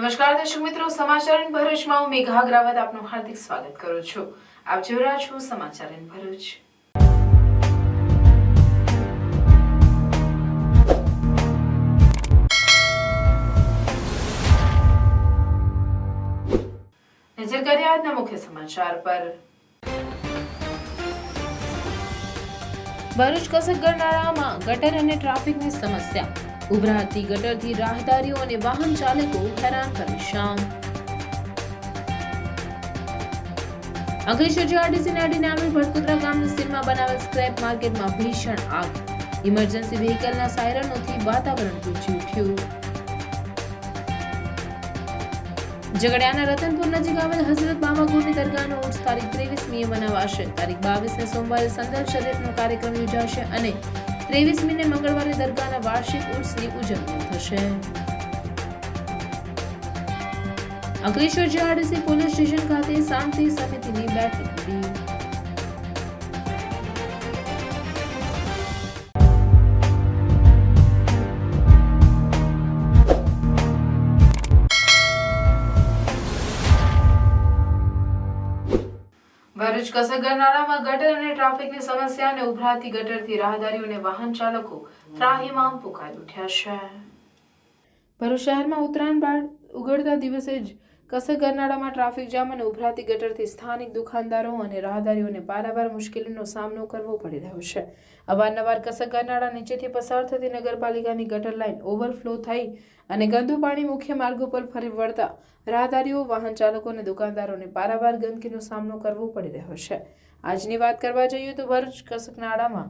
નમસ્કાર દર્શક મિત્રો, સમાચાર ઇન ભરૂચમાં હું મેઘા અગ્રવાલ આપનું હાર્દિક સ્વાગત કરું છું. આપ જોઈ રહ્યા છો સમાચાર ઇન ભરૂચ. નજર કરીએ આજના મુખ્ય સમાચાર પર. ભરૂચ કસક ગરનાળામાં ગટર અને ટ્રાફિકની સમસ્યા. ઉભરાતી ગટરથી રાહદારીઓ અને વાહન ચાલકો હેરાન પરેશાન. અંકલેશ્વર જીઆરડીસીને અડીને આવેલ ભટકુતરા ગામની સીમમાં બનાવેલ સ્ક્રેપ માર્કેટમાં ભીષણ આગ. ઇમરજન્સી વ્હીકલના સાયરનોથી વાતાવરણ ગુંજી ઉઠ્યું. ઝઘડિયાના રતનપુર નજીક આવેલ હઝરત બાવાગુરની દરગાહનો ઉર્સ તારીખ 23મીએ મનાવાશે. તારીખ 22ને સોમવારે સંદર શરીફનો કાર્યક્રમ યોજાશે અને 23મીને મંગળવારે દરગાહના વાર્ષિક ઉર્સની ઉજવણી થશે. અંકલેશ્વર જીઆરડીસી પોલીસ સ્ટેશન ખાતે શાંતિ સમિતિની બેઠક મળી. ભરૂચ કસક ગરનાળામાં ગટર અને ટ્રાફિકની સમસ્યા અને ઉભરાતી ગટરથી રાહદારીઓ અને વાહન ચાલકો ત્રાહિમામ પુકારી ઉઠ્યા છે. ભરૂચ શહેરમાં ઉત્તરાયણ બાદ ઉગડતા દિવસે જ કસક ગરનાળામાં ટ્રાફિક જામ અને ઉભરાતી ગટરથી સ્થાનિક દુકાનદારો અને રાહદારીઓને પારાવાર મુશ્કેલીનો સામનો કરવો પડી રહ્યો છે. અવારનવાર કસક ગરનાળા નીચેથી પસાર થતી નગરપાલિકાની ગટર લાઇન ઓવરફ્લો થઈ અને ગંદુ પાણી મુખ્ય માર્ગો પર ફરી વળતા રાહદારીઓ, વાહન ચાલકો અને દુકાનદારોને પારાવાર ગંદકીનો સામનો કરવો પડી રહ્યો છે. આજની વાત કરવા જઈએ તો ભરૂચ કસક નાળામાં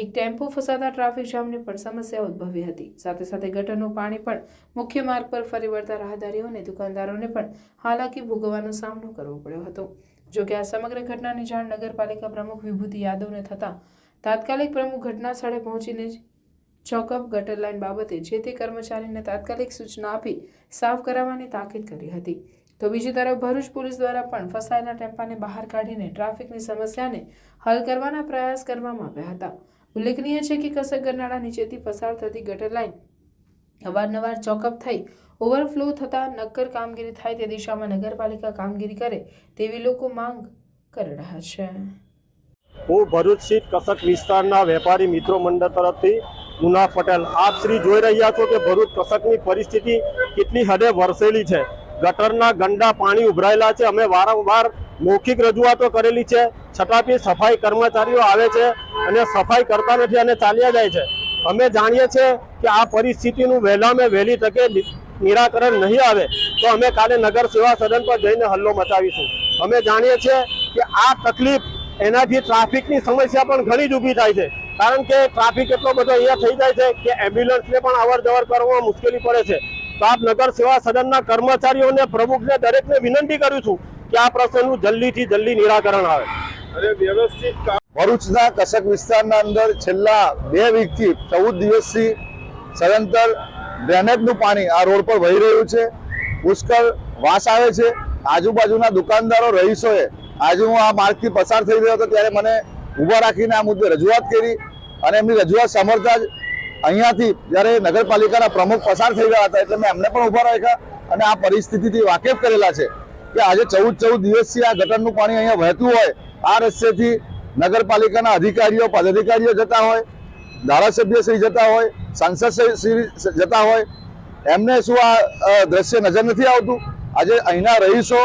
એક ટેમ્પો ફસાતા ટ્રાફિક જામની પણ સમસ્યા ઉદ્ભવી હતી. સાથે સાથે ગટરનું પાણી પણ મુખ્ય માર્ગ પર ફરી વળતા રાહદારીઓ અને દુકાનદારોને પણ હાલાકી ભોગવવાનો સામનો કરવો પડ્યો હતો. જો કે આ સમગ્ર ઘટનાની જાણ નગરપાલિકા પ્રમુખ વિભૂતિ યાદવને થતાં તાત્કાલિક પ્રમુખ ઘટના સ્થળે પહોંચીને ચોકઅપ ગટર લાઇન બાબતે જે તે કર્મચારીને તાત્કાલિક સૂચના આપી સાફ કરાવવાની તાકીદ કરી હતી. તો બીજી તરફ ભરૂચ પોલીસ દ્વારા પણ ફસાયેલા ટેમ્પાને બહાર કાઢીને ટ્રાફિકની સમસ્યાને હલ કરવાના પ્રયાસ કરવામાં આવ્યા હતા. ઉલ્લેખનીય છે કે કસક ગરનાળા નીચેથી પસાર થતી ગટર લાઇન અવારનવાર ચોકઅપ થઈ ઓવરફ્લો થતા નક્કર કામગીરી થાય તે દિશામાં નગરપાલિકા કામગીરી કરે તેવી લોકો માંગ કરી રહ્યા છે. હું ભરૂચ સ્થિત કસક વિસ્તારના વેપારી મિત્રો મંડળ તરફથી મુના પટેલ. આપ શ્રી જોઈ રહ્યા છો કે ભરૂચ કસકની પરિસ્થિતિ કેટલી હદે વરસેલી છે. ગટરના ગંદા પાણી ઉભરાયેલા છે. અમે વારંવાર મૌખિક રજૂઆતો કરેલી છે, છતાં બી સફાઈ કર્મચારીઓ આવે છે અને સફાઈ કરતા નથી અને ચાલ્યા જાય છે. અમે જાણીએ છીએ કે આ પરિસ્થિતિનું વહેલામાં વહેલી તકે નિરાકરણ નહીં આવે તો અમે કાલે નગર સેવા સદન પર જઈને હલ્લો મચાવીશું. અમે જાણીએ છીએ કે આ તકલીફ એનાથી ટ્રાફિકની સમસ્યા પણ ઘણી જ ઊભી થાય છે, કારણ કે ટ્રાફિક એટલો બધો અહીંયા થઈ જાય છે કે એમ્બ્યુલન્સને પણ અવર જવર કરવામાં મુશ્કેલી પડે છે. તો આપ નગર સેવા સદનના કર્મચારીઓને, પ્રમુખને, દરેકને વિનંતી કરું છું કે આ પ્રશ્નનું જલ્દીથી જલ્દી નિરાકરણ આવે. ભરૂચના કસક વિસ્તારના અંદર છેલ્લા 2 વીકથી 14 દિવસથી સદંતર ડ્રેનેજનું પાણી આ રોડ પર વહી રહ્યું છે. પુષ્કળ વાસ આવે છે. આજુબાજુના દુકાનદારો, રહીશોએ આજે હું આ માર્ગથી પસાર થઈ રહ્યો હતો ત્યારે મને ઊભા રાખીને આ મુદ્દે રજૂઆત કરી અને એમની રજૂઆત સાંભળતા જ અહીંયાથી જ્યારે નગરપાલિકાના પ્રમુખ પસાર થઈ રહ્યા હતા એટલે મેં એમને પણ ઊભા રાખ્યા અને આ પરિસ્થિતિથી વાકેફ કરેલા છે કે આજે 14 દિવસથી આ ગટરનું પાણી અહીંયા વહેતું હોય, આ રસ્તેથી નગરપાલિકાના અધિકારીઓ, પદાધિકારીઓ જતા હોય, ધારાસભ્યશ્રી જતા હોય, સાંસદશ્રી જતા હોય, એમને શું આ દ્રશ્ય નજર નથી આવતું? આજે અહીંના રહીશો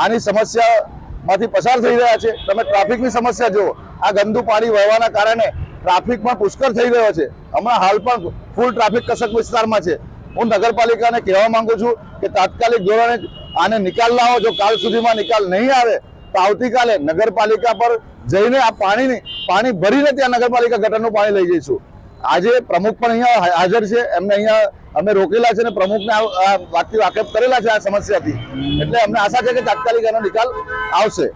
આની સમસ્યામાંથી પસાર થઈ રહ્યા છે. તમે ટ્રાફિકની સમસ્યા જુઓ, આ ગંદુ પાણી વહેવાના કારણે ટ્રાફિક પણ પુષ્કળ થઈ રહ્યો છે. હમણાં હાલ પણ ફૂલ ટ્રાફિક કસક વિસ્તારમાં છે. હું નગરપાલિકાને કહેવા માંગુ છું કે તાત્કાલિક ધોરણે આને નિકાલ લાવો. જો કાલ સુધીમાં નિકાલ નહીં આવે તો આવતીકાલે નગરપાલિકા પર જઈને આ પાણી ભરીને ત્યાં નગરપાલિકા ગટરનું પાણી લઈ જઈશું. આજે પ્રમુખ પણ અહીંયા હાજર છે, એમને અહીંયા અમે રોકેલા છે અને પ્રમુખને આ વાતથી વાકેફ કરેલા છે આ સમસ્યાથી. એટલે અમને આશા છે કે તાત્કાલિક એનો નિકાલ આવશે.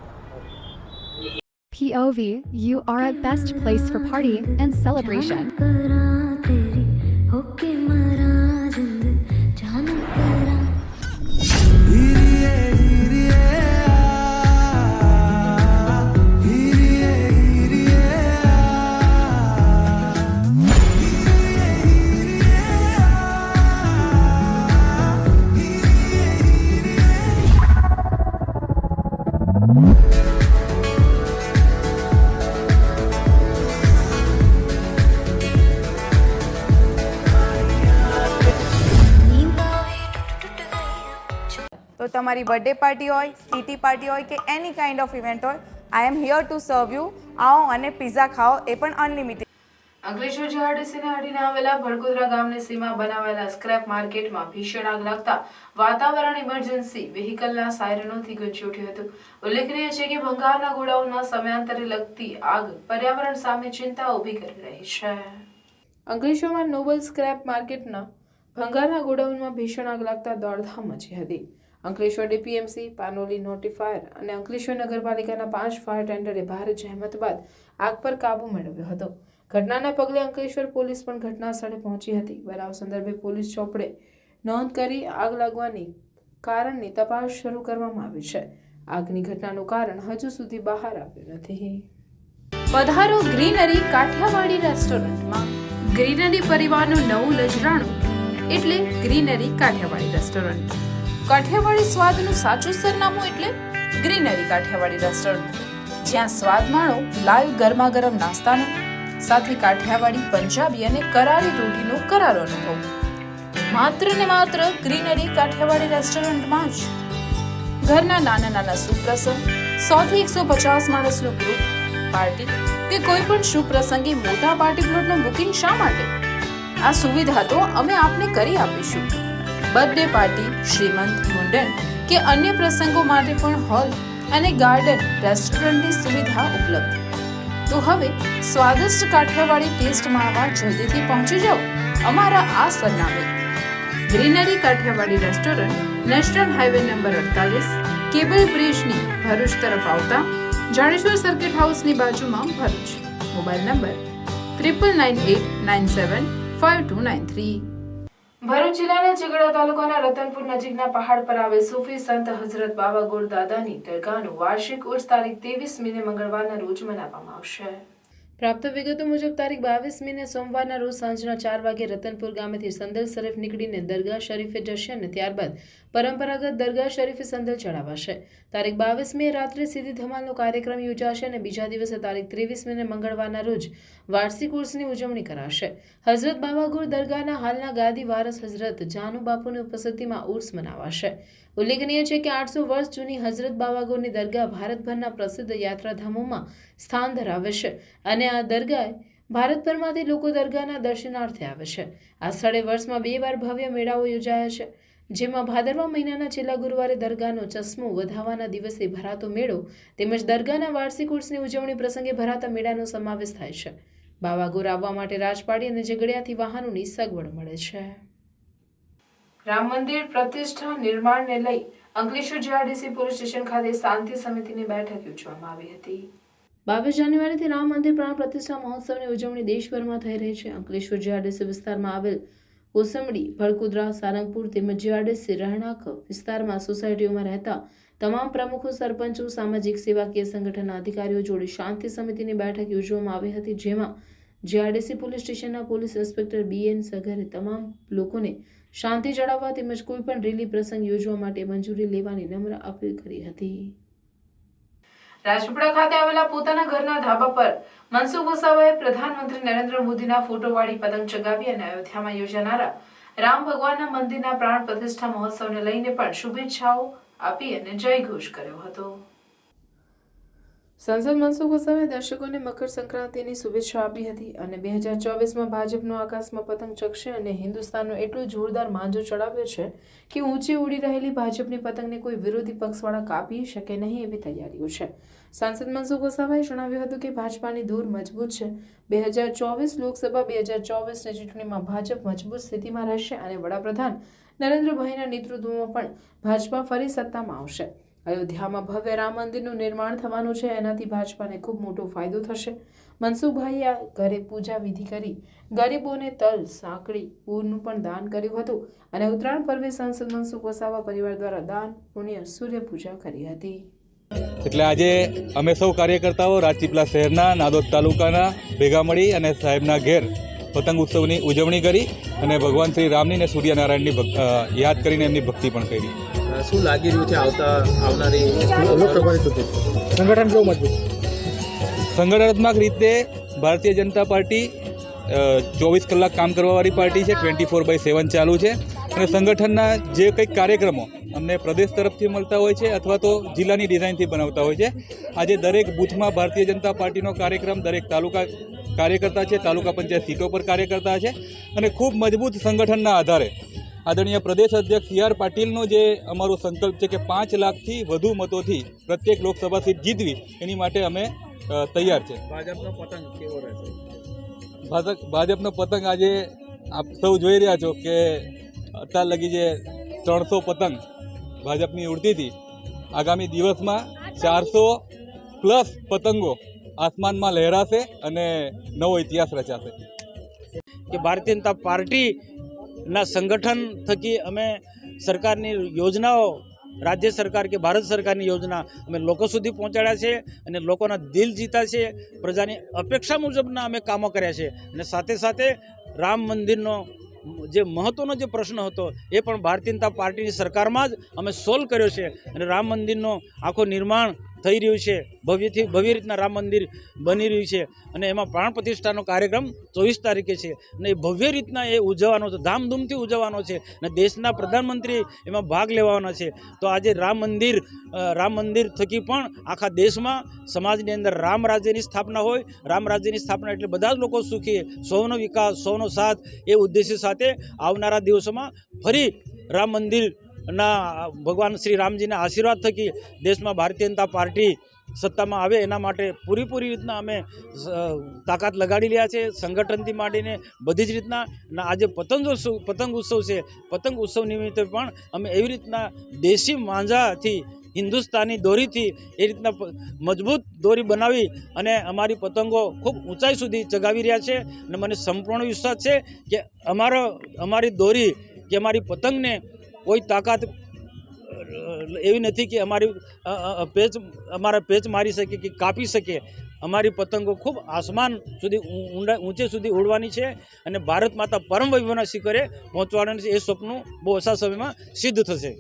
POV, you are a best place for party and celebration. તમારી બર્થડે પાર્ટી હોય, કીટી પાર્ટી હોય કે એની કાઇન્ડ ઓફ ઇવેન્ટ હોય, I am here to serve you. આવો અને પિઝા ખાઓ, એ પણ અનલિમિટેડ. અંકલેશ્વર જીઆરડીસીને અડીને આવેલા ભડકોદરા ગામની સીમા બનાવેલા સ્ક્રેપ માર્કેટમાં ભીષણ આગ લાગતા વાતાવરણ ઇમરજન્સી વ્હીકલના સાયરનોથી ગુંજી ઉઠ્યું હતું. ઉલ્લેખનીય છે કે ભંગારના ગોડાઉનમાં સમયાંતરે લગતી આગ પર્યાવરણ સામે ચિંતા ઊભી કરી રહી છે. અંકલેશ્વરમાં નોબલ સ્ક્રેપ માર્કેટના ભંગારના ગોડાઉનમાં ભીષણ આગ લાગતા દોડધામ મચી હતી. અંકલેશ્વર ડીપીએમસી, પાનોલી નોટિફાયર અને અંકલેશ્વર નગરપાલિકાના 5 ફાયર ટેન્ડરે ભારે જહેમત બાદ આગ પર કાબુ મેળવ્યો હતો. ઘટનાના પગલે અંકલેશ્વર પોલીસ પણ ઘટના સ્થળે પહોંચી હતી. બનાવ સંદર્ભે પોલીસ ચોપડે નોંધ કરી આગ લાગવાની કારણની તપાસ શરૂ કરવામાં આવી છે. આગની ઘટનાનું કારણ હજુ સુધી બહાર આવ્યું નથી. પધારો ગ્રીનરી કાઠિયાવાડી રેસ્ટોરન્ટમાં. ગ્રીનરી પરિવારનું નવું નજરાણું એટલે ગ્રીનરી કાઠિયાવાડી રેસ્ટોરન્ટ. કાઠિયાવાડી સ્વાદનું સાચું સરનામું એટલે ગ્રીનરી કાઠિયાવાડી રેસ્ટોરન્ટ, જ્યાં સ્વાદ માણો લાઈવ ગરમા ગરમ નાસ્તાનો, સાથે કાઠિયાવાડી, પંજાબી અને કરારી રોટીનો કરારો અનુભવ. માત્ર ને માત્ર ગ્રીનરી કાઠિયાવાડી રેસ્ટોરન્ટમાં જ. ઘરના નાના નાના સુપ્રસંગ, 100 થી 150 માણસનું ગ્રુપ, પાર્ટી કે કોઈ પણ શુભ પ્રસંગે મોટા પાર્ટી પ્લોટનું બુકિંગ શા માટે? આ સુવિધા તો અમે આપને કરી આપીશું. બર્થડે પાર્ટી, શ્રીમંત, મુંડન કે અન્ય પ્રસંગો માટે પણ હોલ અને ગાર્ડન રેસ્ટોરન્ટની સુવિધા ઉપલબ્ધ. તો હવે સ્વાદિષ્ટ કાઠિયાવાડી ટેસ્ટ માણવા જલ્દીથી પહોંચી જાઓ અમારા આ સરનામે. Greenery Kathiyawadi restaurant, national highway number 48, cable બ્રિજની ભરૂચ તરફ આવતા જાડેશ્વર સર્કિટ હાઉસની બાજુમાં, ભરૂચ. Mobile number 9989752293. ભરૂચ જિલ્લાના ઝઘડા તાલુકાના રતનપુર નજીકના પહાડ પર આવેલ સૂફી સંત હઝરત બાબા ગોર દાદાની દરગાહનું વાર્ષિક ઉર્સ તારીખ 23 મીને મંગળવારના રોજ મનાવવામાં આવશે. પ્રાપ્ત વિગતો મુજબ તારીખ 22 મીને સોમવારના રોજ સાંજના 4 વાગે રતનપુર ગામેથી સંદલ શરીફ નીકળીને દરગાહ શરીફે જશે અને ત્યારબાદ પરંપરાગત દરગાહ શરીફે સંદલ ચડાવાશે. તારીખ 22 મે રાત્રે સીધી ધમાલનો કાર્યક્રમ યોજાશે અને બીજા દિવસે તારીખ 23 મીને મંગળવારના રોજ વાર્ષિક ઉર્સની ઉજવણી કરાશે. હઝરત બાબાગુર દરગાહના હાલના ગાદી વારસ હઝરત જાનુ બાપુની ઉપસ્થિતિમાં ઉર્સ મનાવાશે. ઉલ્લેખનીય છે કે 800 વર્ષ જૂની હઝરત બાબાગુરની દરગાહ ભારતભરના પ્રસિદ્ધ યાત્રાધામોમાં સ્થાન ધરાવે છે અને આ દરગાહ ભારતભરમાંથી લોકો દરગાહના દર્શનાર્થે આવે છે. આ સ્થળે વર્ષમાં 2 વાર ભવ્ય મેળાઓ યોજાયા છે, જેમાં ભાદરવા મહિનાના છેલ્લા ગુરુવારે દરગાહનો ચશ્મો વધાવાના દિવસે ભરાતો મેળો તેમજ દરગાહના વાર્ષિક ઉર્સની ઉજવણી પ્રસંગે ભરાતા મેળાનો સમાવેશ થાય છે. બાવાગોર આવવા માટે રાજપાડી અને ઝઘડિયાથી વાહનોની સગવડ મળે છે. રામ મંદિર પ્રતિષ્ઠા નિર્માણને લઈ અંકલેશ્વર જીઆરડીસી પોલીસ સ્ટેશન ખાતે શાંતિ સમિતિની બેઠક યોજવામાં આવી હતી. 22 જાન્યુઆરીથી રામ મંદિર પ્રાણ પ્રતિષ્ઠા મહોત્સવની ઉજવણી દેશભરમાં થઈ રહી છે. અંકલેશ્વર જીઆરડીસી વિસ્તારમાં આવેલ કોસંબડી, ભડકોદરા, સારંગપુર તેમજ જીઆરડીસી રહેણાંક વિસ્તારમાં સોસાયટીઓમાં રહેતા તમામ પ્રમુખો, સરપંચો, સામાજિક સેવાકીય સંગઠનના અધિકારીઓ જોડે શાંતિ સમિતિની બેઠક યોજવામાં આવી હતી, જેમાં જીઆરડીસી પોલીસ સ્ટેશનના પોલીસ ઇન્સ્પેક્ટર BN સગરે તમામ લોકોને શાંતિ જાળવવા તેમજ કોઈ પણ રેલી પ્રસંગ યોજવા માટે મંજૂરી લેવાની નમ્ર અપીલ કરી હતી. રાજપીપળા ખાતે આવેલા પોતાના ઘરના ધાબા પર મનસુખ વસાવાએ પ્રધાનમંત્રી નરેન્દ્ર મોદીના ફોટોવાળી પતંગ ચગાવી અને અયોધ્યામાં યોજાનારા રામ ભગવાનના મંદિરના પ્રાણ પ્રતિષ્ઠા મહોત્સવને લઈને પણ શુભેચ્છાઓ આપી અને જયઘોષ કર્યો હતો. સાંસદ મનસુખ વસાવાએ દર્શકોને મકર સંક્રાંતિની શુભેચ્છા આપી હતી અને 2024માં ભાજપનો આકાશમાં પતંગ ચગશે અને હિન્દુસ્તાનનો એટલો જોરદાર માંજો ચડાવ્યો છે કે ઊંચી ઉડી રહેલી ભાજપની પતંગને કોઈ વિરોધી પક્ષવાળા કાપી શકે નહીં એવી તૈયારીઓ છે. સાંસદ મનસુખ વસાવાએ જણાવ્યું હતું કે ભાજપાની ધૂર મજબૂત છે. 2024 લોકસભા 2024ની ચૂંટણીમાં ભાજપ મજબૂત સ્થિતિમાં રહેશે અને વડાપ્રધાન નરેન્દ્રભાઈના નેતૃત્વમાં પણ ભાજપા ફરી સત્તામાં આવશે. અયોધ્યામાં ભવ્ય રામ મંદિરનું નિર્માણ થવાનું છે, એનાથી ભાજપાને ખૂબ મોટો ફાયદો થશે. મનસુખભાઈએ ઘરે પૂજા વિધિ કરી ગરીબોને તલ, સાંકળી, પૂરનું પણ દાન કર્યું હતું અને ઉત્તરાયણ પર્વે સાંસદ મનસુખ વસાવા પરિવાર દ્વારા દાન, પુણ્ય, સૂર્ય પૂજા કરી હતી. એટલે આજે અમે સૌ કાર્યકર્તાઓ રાજપીપળા શહેરના, નાદોદ તાલુકાના ભેગા મળી અને સાહેબના ઘેર પતંગ ઉત્સવની ઉજવણી કરી અને ભગવાન શ્રી રામની અને સૂર્યનારાયણની યાદ કરીને એમની ભક્તિ પણ કરી. શું લાગી રહ્યું છે આવનારી લોકસભાની ચૂંટણી? સંગઠન કેવું મજબૂત? સંગઠનાત્મક રીતે ભારતીય જનતા પાર્ટી 24 કલાક કામ કરવાવાળી પાર્ટી છે. 24/7 ચાલુ છે અને સંગઠનના જે કંઈક કાર્યક્રમો અમને પ્રદેશ તરફથી મળતા હોય છે અથવા તો જિલ્લાની ડિઝાઇનથી બનાવતા હોય છે. આજે દરેક બૂથમાં ભારતીય જનતા પાર્ટીનો કાર્યક્રમ, દરેક તાલુકા કાર્યકર્તા છે, તાલુકા પંચાયત સીટો પર કાર્યકર્તા છે અને ખૂબ મજબૂત સંગઠનના આધારે આદરણીય પ્રદેશ અધ્યક્ષ સી.આર. પાટીલનો જે અમારો સંકલ્પ છે કે 5 લાખથી વધુ મતોથી પ્રત્યેક લોકસભા સીટ જીતવી, એની માટે અમે તૈયાર છે. ભાજપનો પતંગ કેવો રહેશે? ભાજપનો પતંગ આજે આપ સૌ જોઈ રહ્યા છો કે અત્યાર લગી જે 300 પતંગ ભાજપની ઉડતી હતી, આગામી દિવસમાં 400+ પતંગો આસમાનમાં લહેરાશે અને નવો ઇતિહાસ રચાશે. કે ભારતીય જનતા પાર્ટીના સંગઠન થકી અમે સરકારની યોજનાઓ, રાજ્ય સરકાર કે ભારત સરકારની યોજના અમે લોકો સુધી પહોંચાડ્યા છે અને લોકોના દિલ જીતા છે. પ્રજાની અપેક્ષા મુજબના અમે કામો કર્યા છે અને સાથે સાથે રામ મંદિરનો જે મહત્ત્વનો જે પ્રશ્ન હતો એ પણ ભારતીય જનતા પાર્ટીની સરકારમાં જ અમે સોલ્વ કર્યો છે અને રામ મંદિરનો આખો નિર્માણ થઈ રહ્યું છે. ભવ્યથી ભવ્ય રીતના રામ મંદિર બની રહ્યું છે અને એમાં પ્રાણ પ્રતિષ્ઠાનો કાર્યક્રમ 24 તારીખે છે અને એ ભવ્ય રીતના એ ઉજવવાનો છે, ધામધૂમથી ઉજવવાનો છે અને દેશના પ્રધાનમંત્રી એમાં ભાગ લેવાના છે. તો આજે રામ મંદિર થકી પણ આખા દેશમાં સમાજની અંદર રામ રાજ્યની સ્થાપના હોય. રામ રાજ્યની સ્થાપના એટલે બધા જ લોકો સુખી, સૌનો વિકાસ, સૌનો સાથ, એ ઉદ્દેશ્ય સાથે આવનારા દિવસોમાં ફરી રામ મંદિર ના ભગવાન શ્રી રામજીના આશીર્વાદ થકી દેશમાં ભારતીય જનતા પાર્ટી સત્તામાં આવે એના માટે પૂરી રીતના અમે તાકાત લગાડી રહ્યા છે, સંગઠનથી માંડીને બધી જ રીતના. આજે પતંગ ઉત્સવ છે, પતંગ ઉત્સવ નિમિત્તે પણ અમે એવી રીતના દેશી માંજાથી, હિન્દુસ્તાની દોરીથી એ રીતના મજબૂત દોરી બનાવી અને અમારી પતંગો ખૂબ ઊંચાઈ સુધી ચગાવી રહ્યા છે અને મને સંપૂર્ણ વિશ્વાસ છે કે અમારી દોરી કે અમારી પતંગને કોઈ તાકાત એવી નથી કે અમારા પેચ મારી શકે કે કાપી શકે. અમારી પતંગો ખૂબ આસમાન સુધી ઊંચે સુધી ઉડવાની છે અને ભારત માતા પરમ વૈભવના શિખરે પહોંચવાનું છે. એ સપનું બહુ ઓછા સમયમાં સિદ્ધ થશે.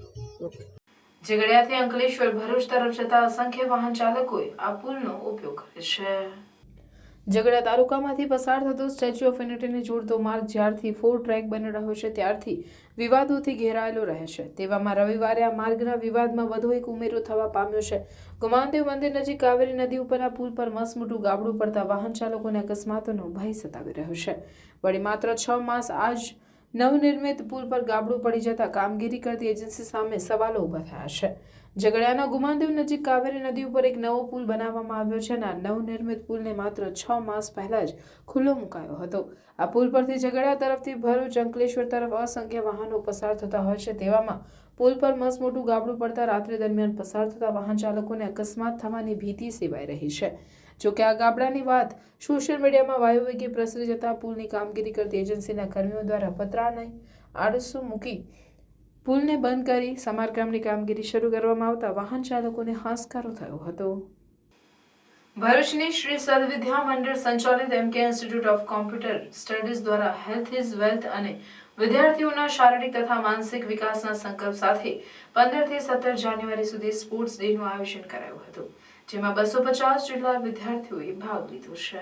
ઝઘડિયાથી અંકલેશ્વર ભરૂચ તરફ જતા અસંખ્ય વાહન ચાલકોએ આ પુલનો ઉપયોગ કરે છે. ઝઘડિયા તાલુકામાંથી પસાર થતો સ્ટેચ્યુ ઓફ યુનિટીને જોડતો માર્ગ જ્યારથી 4 ટ્રેક બની રહ્યો છે ત્યારથી વિવાદોથી ઘેરાયેલો રહે છે. તેવામાં રવિવારે આ માર્ગના વિવાદમાં વધુ એક ઉમેરો થવા પામ્યો છે. ગુમાનદેવ મંદિર નજીક કાવેરી નદી ઉપરના પુલ પર મસમોટું ગાબડું પડતા વાહન ચાલકોને અકસ્માતોનો ભય સતાવી રહ્યો છે. વળી માત્ર 6 માસ આજ નવનિર્મિત પુલ પર ગાબડું પડી જતા કામગીરી કરતી એજન્સી સામે સવાલો ઊભા થયા છે. ઝઘડિયાના ગુમાનદેવ નજીક કાવેરી નદી ઉપર એક નવો પુલ બનાવવામાં આવ્યો છે અને આ નવનિર્મિત પુલને માત્ર 6 માસ પહેલા જ ખુલ્લો મુકાયો હતો. આ પુલ પરથી ઝઘડિયા તરફથી ભરૂચ અંકલેશ્વર તરફ અસંખ્ય વાહનો પસાર થતા હોય છે. તેવામાં પુલ પર મસમોટું ગાબડું પડતા રાત્રિ દરમિયાન પસાર થતા વાહન ચાલકોને અકસ્માત થવાની ભીતિ સેવાઈ રહી છે. જોકે આ ગાબડાની વાત સોશિયલ મીડિયામાં વાયુવેગે પ્રસરી જતા પુલની કામગીરી કરતી એજન્સીના કર્મીઓ દ્વારા પતરાની આડસું મૂકી પુલને બંધ કરી સમારકામની કામગીરી શરૂ કરવામાં આવતા વાહન ચાલકોને હાશકારો થયો હતો. ભરૂચની શ્રી સદવિદ્યા મંડળ સંચાલિત એમકે ઇન્સ્ટિટ્યૂટ ઓફ કોમ્પ્યુટર સ્ટડીઝ દ્વારા હેલ્થ ઇઝ વેલ્થ અને વિદ્યાર્થીઓના શારીરિક તથા માનસિક વિકાસના સંકલ્પ સાથે 15 થી 17 જાન્યુઆરી સુધી સ્પોર્ટ્સ ડેનું આયોજન કરાયું હતું, જેમાં 250 જેટલા વિદ્યાર્થીઓએ ભાગ લીધો છે.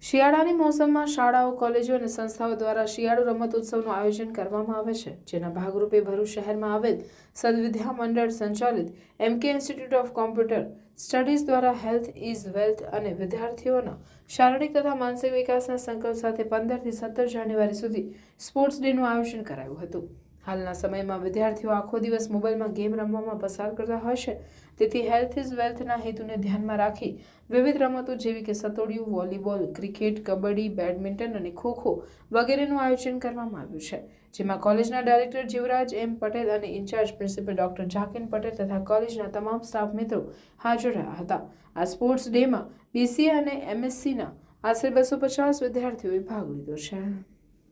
શિયાળાની મોસમમાં શાળાઓ, કોલેજો અને સંસ્થાઓ દ્વારા શિયાળુ રમતોત્સવનું આયોજન કરવામાં આવે છે, જેના ભાગરૂપે ભરૂચ શહેરમાં આવેલ સદવિદ્યા મંડળ સંચાલિત એમકે ઇન્સ્ટિટ્યૂટ ઓફ કોમ્પ્યુટર સ્ટડીઝ દ્વારા હેલ્થ ઇઝ વેલ્થ અને વિદ્યાર્થીઓના શારીરિક તથા માનસિક વિકાસના સંકલ્પ સાથે 15 થી 17 જાન્યુઆરી સુધી સ્પોર્ટ્સ ડેનું આયોજન કરાયું હતું. હાલના સમયમાં વિદ્યાર્થીઓ આખો દિવસ મોબાઈલમાં ગેમ રમવામાં પસાર કરતા હોય છે, તેથી હેલ્થ ઇઝ વેલ્થના હેતુને ધ્યાનમાં રાખી વિવિધ રમતો જેવી કે સતોડિયું, વોલીબોલ, ક્રિકેટ, કબડ્ડી, બેડમિન્ટન અને ખોખો વગેરેનું આયોજન કરવામાં આવ્યું છે, જેમાં કોલેજના ડાયરેક્ટર જીવરાજ એમ પટેલ અને ઇન્ચાર્જ પ્રિન્સિપલ ડોક્ટર જાકીન પટેલ તથા કોલેજના તમામ સ્ટાફ મિત્રો હાજર રહ્યા હતા. આ સ્પોર્ટ્સ ડેમાં બીસીએ અને એમએસસીના આશરે 250 વિદ્યાર્થીઓએ ભાગ લીધો છે.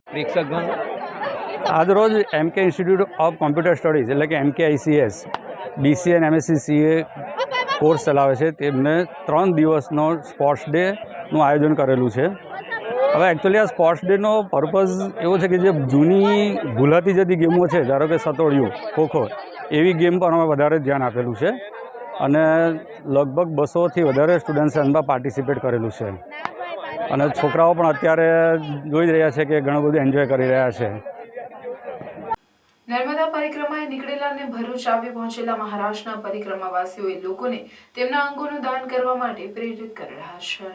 પ્રેક્ષકગણ, આજરોજ એમકે ઇન્સ્ટિટ્યૂટ ઓફ કોમ્પ્યુટર સ્ટડીઝ એટલે કે MKICS BCA અને MSc CA કોર્સ ચલાવે છે, તેમને 3 દિવસનો સ્પોર્ટ્સ ડેનું આયોજન કરેલું છે. હવે એકચ્યુઅલી આ સ્પોર્ટ્સ ડેનો પર્પઝ એવો છે કે જે જૂની ભૂલાતી જતી ગેમો છે, ધારો કે સતોડિયું, ખોખો, એવી ગેમ પર અમે વધારે ધ્યાન આપેલું છે અને લગભગ 200થી વધારે સ્ટુડન્ટ્સે એમાં પાર્ટિસિપેટ કરેલું છે અને છોકરાઓ પણ અત્યારે જોઈ રહ્યા છે કે ઘણું બધું એન્જોય કરી રહ્યા છે. નર્મદા પરિક્રમાએ નીકળેલા અને ભરૂચ આવી પહોંચેલા મહારાષ્ટ્રના પરિક્રમાવાસીઓએ લોકોને તેમના અંગોનું દાન કરવા માટે પ્રેરિત કરી રહ્યા છે.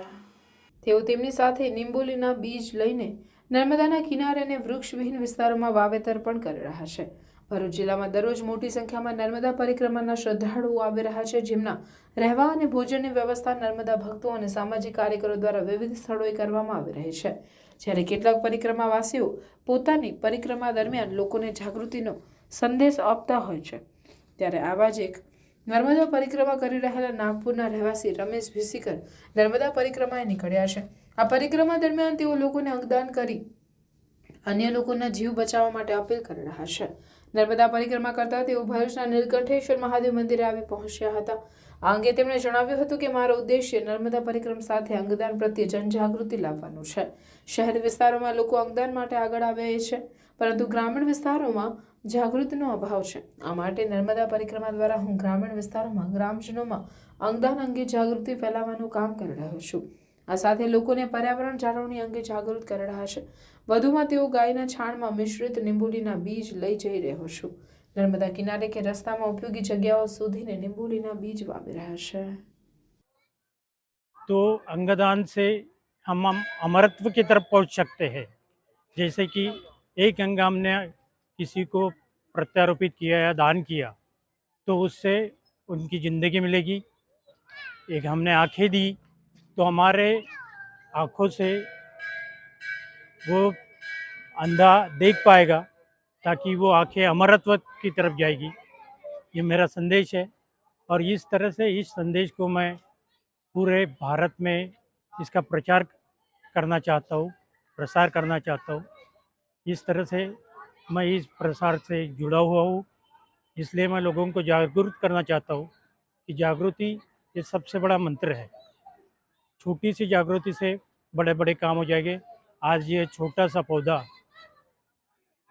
તેઓ તેમની સાથે નિંબોલીના બીજ લઈને નર્મદાના કિનારે અને વૃક્ષવિહીન વિસ્તારોમાં વાવેતર પણ કરી રહ્યા છે. ભરૂચ જિલ્લામાં દરરોજ મોટી સંખ્યામાં નર્મદા પરિક્રમાના શ્રદ્ધાળુઓ આવી રહ્યા છે, જેમના રહેવા અને ભોજનની વ્યવસ્થા નર્મદા ભક્તો અને સામાજિક કાર્યકરો દ્વારા વિવિધ સ્થળોએ કરવામાં આવી રહી છે. જ્યારે કેટલાક પરિક્રમાવાસીઓ પોતાની પરિક્રમા દરમિયાન લોકોને જાગૃતિનો સંદેશ આપતા હોય છે, ત્યારે આવા જ એક નર્મદા પરિક્રમા કરી રહેલા નાગપુરના રહેવાસી રમેશ ભીસીકર નર્મદા પરિક્રમાએ નીકળ્યા છે. આ પરિક્રમા દરમિયાન તેઓ લોકોને અંગદાન કરી અન્ય લોકોના જીવ બચાવવા માટે અપીલ કરી રહ્યા છે. નર્મદા પરિક્રમા કરતા તેઓ ભરૂચના નીલકંઠેશ્વર મહાદેવ મંદિરે આવી પહોંચ્યા હતા. આ અંગે તેમણે જણાવ્યું હતું કે મારો ઉદ્દેશ્ય નર્મદા પરિક્રમા સાથે અંગદાન પ્રત્યે જનજાગૃતિ લાવવાનું છે. શહેર વિસ્તારોમાં લોકો અંગદાન માટે આગળ આવે છે, પરંતુ ગ્રામીણ વિસ્તારોમાં જાગૃતિનો અભાવ છે. આ માટે નર્મદા પરિક્રમા દ્વારા હું ગ્રામીણ વિસ્તારોમાં ગ્રામજનોમાં અંગદાન અંગે જાગૃતિ ફેલાવવાનું કામ કરી રહ્યો છું. આ સાથે લોકોને પર્યાવરણ જાળવણી અંગે જાગૃત કરી રહ્યા છે. વધુમાં તેઓ ગાયના છાણમાં મિશ્રિત નિંબોલીના બીજ લઈ જઈ રહ્યો છું. નર્મદા કિનારે કે રસ્તામાં ઉપયોગી જગ્યાઓ સુધીને નિંબોલીના બીજ વાવી રહ્યા છે. तो अंगदान से हम अमरत्व की तरफ पहुंच सकते हैं. जैसे कि एक अंग हमने किसी को प्रत्यारोपित किया या दान किया तो उससे उनकी ज़िंदगी मिलेगी. एक हमने आँखें दी तो हमारे आँखों से वो अंधा देख पाएगा, ताकि वो आँखें अमरत्व की तरफ जाएगी. ये मेरा संदेश है और इस तरह से इस संदेश को मैं पूरे भारत में इसका प्रचार करना चाहता हूँ, प्रसार करना चाहता हूँ. इस तरह से मैं इस प्रसार से जुड़ा हुआ हूँ. इसलिए मैं लोगों को जागरूक करना चाहता हूँ कि जागृति ये सबसे बड़ा मंत्र है. छोटी सी जागृति से बड़े बड़े काम हो जाएंगे. आज ये छोटा सा पौधा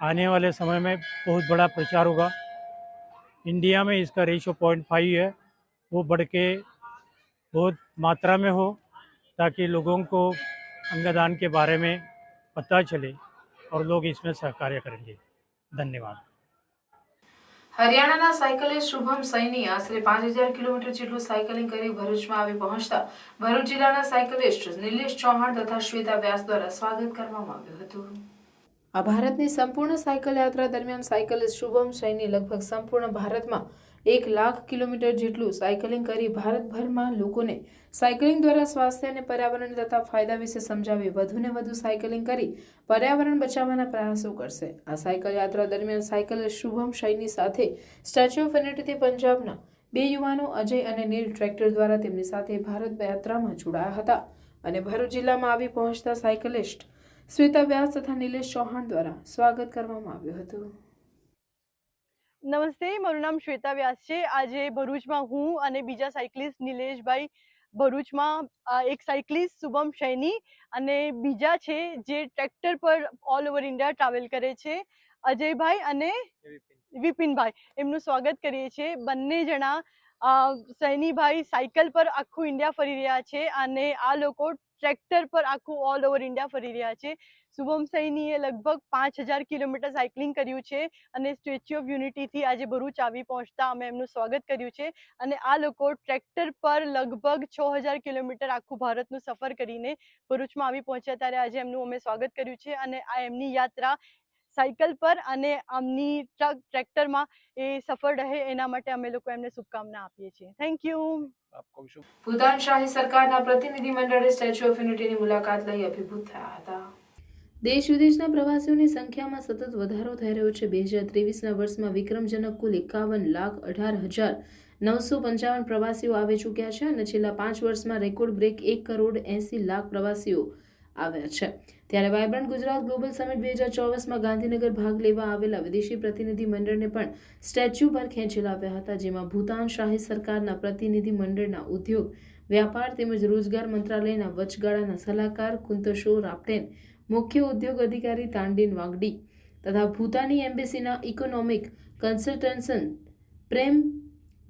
आने वाले समय में बहुत बड़ा प्रचार होगा. इंडिया में इसका रेशो 0.5 है, वो बढ़ के बहुत मात्रा में हो, ताकि लोगों को अंगदान के बारे में पता चले और लोग इसमें सहकार्य करेंगे. धन्यवाद. હરિયાણાના સાયકલિસ્ટ શુભમ સૈની આશરે 5000 કિલોમીટર જેટલું સાયકલિંગ કરી ભરૂચમાં આવી પહોંચતા ભરૂચ જિલ્લાના સાયકલિસ્ટ નિલેશ ચૌહાણ તથા શ્વેતા વ્યાસ દ્વારા સ્વાગત કરવામાં આવ્યું હતું. આ ભારતની સંપૂર્ણ સાયકલ યાત્રા દરમિયાન સાયકલિસ્ટ શુભમ સૈની લગભગ સંપૂર્ણ ભારતમાં 1 લાખ કિલોમીટર જેટલું સાયકલિંગ કરી ભારતભરમાં લોકોને સાયકલિંગ દ્વારા સ્વાસ્થ્ય અને પર્યાવરણ તથા ફાયદા વિશે સમજાવી વધુને વધુ સાયકલિંગ કરી પર્યાવરણ બચાવવાના પ્રયાસો કરશે. આ સાયકલ યાત્રા દરમિયાન સાયકલિસ્ટ શુભમ સૈની સાથે સ્ટેચ્યુ ઓફ યુનિટીથી પંજાબના 2 યુવાનો અજય અને નીલ ટ્રેક્ટર દ્વારા તેમની સાથે ભારત યાત્રામાં જોડાયા હતા અને ભરૂચ જિલ્લામાં આવી પહોંચતા સાયકલિસ્ટ શ્વેતા વ્યાસ તથા નિલેશ ચૌહાણ દ્વારા સ્વાગત કરવામાં આવ્યું હતું. નમસ્તે, મારું નામ શ્વેતા વ્યાસ છે. આજે ભરૂચમાં હું અને બીજા સાયકલિસ્ટ નિલેશભાઈ, ભરૂચમાં એક સાયકલિસ્ટ શુભમ સૈની અને બીજા છે જે ટ્રેક્ટર પર ઓલ ઓવર ઇન્ડિયા ટ્રાવેલ કરે છે, અજયભાઈ અને વિપિનભાઈ, એમનું સ્વાગત કરીએ છીએ. બંને જણા સૈનીભાઈ સાયકલ પર આખું ઇન્ડિયા ફરી રહ્યા છે અને આ લોકો ટ્રેક્ટર પર આખું ઓલ ઓવર ઇન્ડિયા ફરી રહ્યા છે. શુભમ સૈનીએ લગભગ 5000 કિલોમીટર સાયકલિંગ કર્યું છે અને સ્ટેચ્યુ ઓફ યુનિટીથી આજે ભરૂચ આવી પહોંચતા અમે એમનું સ્વાગત કર્યું છે. અને આ લોકો ટ્રેક્ટર પર લગભગ 6000 કિલોમીટર આખું ભારતનું સફર કરીને ભરૂચમાં આવી પહોંચ્યા, ત્યારે આજે એમનું અમે સ્વાગત કર્યું છે. અને આ એમની યાત્રા સાયકલ પર અને આમની ટ્રેક્ટરમાં એ સફળ રહે એના માટે અમે લોકો એમને શુભકામના આપીએ છીએ. Thank you. ભૂતાન શાહી સરકારના પ્રતિનિધિ મંડળે સ્ટેચ્યુ ઓફ યુનિટીની મુલાકાત લઈ અભિભૂત થયા હતા. દેશ વિદેશના પ્રવાસીઓની સંખ્યામાં સતત વધારો થઈ રહ્યો છે. 2023ના વર્ષમાં વિક્રમજનક કુલ 51,18,955 પ્રવાસીઓ આવી ચૂક્યા છે અને છેલ્લા 5 વર્ષમાં રેકોર્ડ બ્રેક 1,80,00,000 પ્રવાસીઓ આવ્યા છે. ત્યારે વાયબ્રન્ટ ગુજરાત ગ્લોબલ સમિટ 2024માં ગાંધીનગર ભાગ લેવા આવેલા વિદેશી પ્રતિનિધિ મંડળને પણ સ્ટેચ્યુ પર ખેંચી લાવ્યા હતા, જેમાં ભૂતાન શાહી સરકારના પ્રતિનિધિ મંડળના ઉદ્યોગ, વ્યાપાર તેમજ રોજગાર મંત્રાલયના વચગાળાના સલાહકાર કુંતશો રાપ્ટેન, મુખ્ય ઉદ્યોગ અધિકારી તાંડીન વાગડી તથા ભૂતાની એમ્બેસીના ઇકોનોમિક કન્સલ્ટન્સન પ્રેમ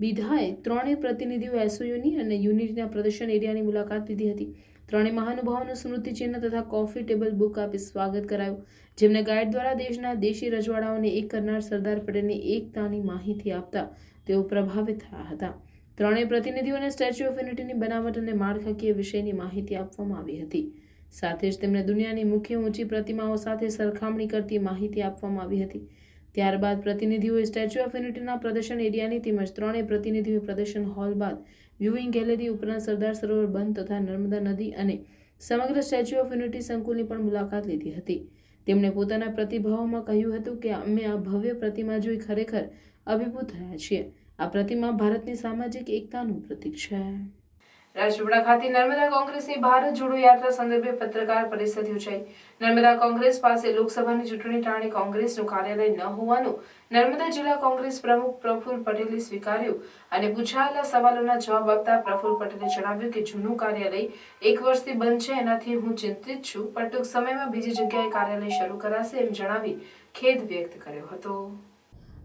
બિધાએ ત્રણેય પ્રતિનિધિઓ એસઓયુની અને યુનિટના પ્રદર્શન એરિયાની મુલાકાત લીધી હતી. ત્રણેય મહાનુભાવોનું સ્મૃતિચિહ્ન તથા કોફી ટેબલ બુક આપી સ્વાગત કરાયું, જેમને ગાઈડ દ્વારા દેશના દેશી રજવાડાઓને એક કરનાર સરદાર પટેલની એકતાની માહિતી આપતા તેઓ પ્રભાવિત થયા હતા. ત્રણેય પ્રતિનિધિઓને સ્ટેચ્યુ ઓફ યુનિટીની બનાવટ અને માળખાકીય વિષયની માહિતી આપવામાં આવી હતી. સાથે જ તેમને દુનિયાની મુખ્ય ઊંચી પ્રતિમાઓ સાથે સરખામણી કરતી માહિતી આપવામાં આવી હતી. ત્યારબાદ પ્રતિનિધિઓએ સ્ટેચ્યુ ઓફ યુનિટીના પ્રદર્શન એરિયાની તેમજ ત્રણેય પ્રતિનિધિઓએ પ્રદર્શન હોલ બાદ વ્યુઇંગ ગેલેરી ઉપરાંત સરદાર સરોવર બંધ તથા નર્મદા નદી અને સમગ્ર સ્ટેચ્યુ ઓફ યુનિટી સંકુલની પણ મુલાકાત લીધી હતી. તેમણે પોતાના પ્રતિભાવોમાં કહ્યું હતું કે અમે આ ભવ્ય પ્રતિમા જોઈ ખરેખર અભિભૂત થયા છીએ. આ પ્રતિમા ભારતની સામાજિક એકતાનું પ્રતીક છે. રાજપીપળા ખાતે નર્મદા કોંગ્રેસની ભારત જોડો યાત્રા સંદર્ભે પત્રકાર પરિષદ યોજાઈ. નર્મદા કોંગ્રેસ પાસે લોકસભાની ચૂંટણી ટાણે કોંગ્રેસનું કાર્યાલય ન હોવાનું નર્મદા જિલ્લા કોંગ્રેસ પ્રમુખ પ્રફુલ પટેલે સ્વીકાર્યું અને પૂછાયેલા સવાલોના જવાબ આપતા પ્રફુલ પટેલે જણાવ્યું કે જૂનું કાર્યાલય 1 વર્ષથી બંધ છે, એનાથી હું ચિંતિત છું, પણ ટૂંક સમયમાં બીજી જગ્યાએ કાર્યાલય શરૂ કરાશે એમ જણાવી ખેદ વ્યક્ત કર્યો હતો.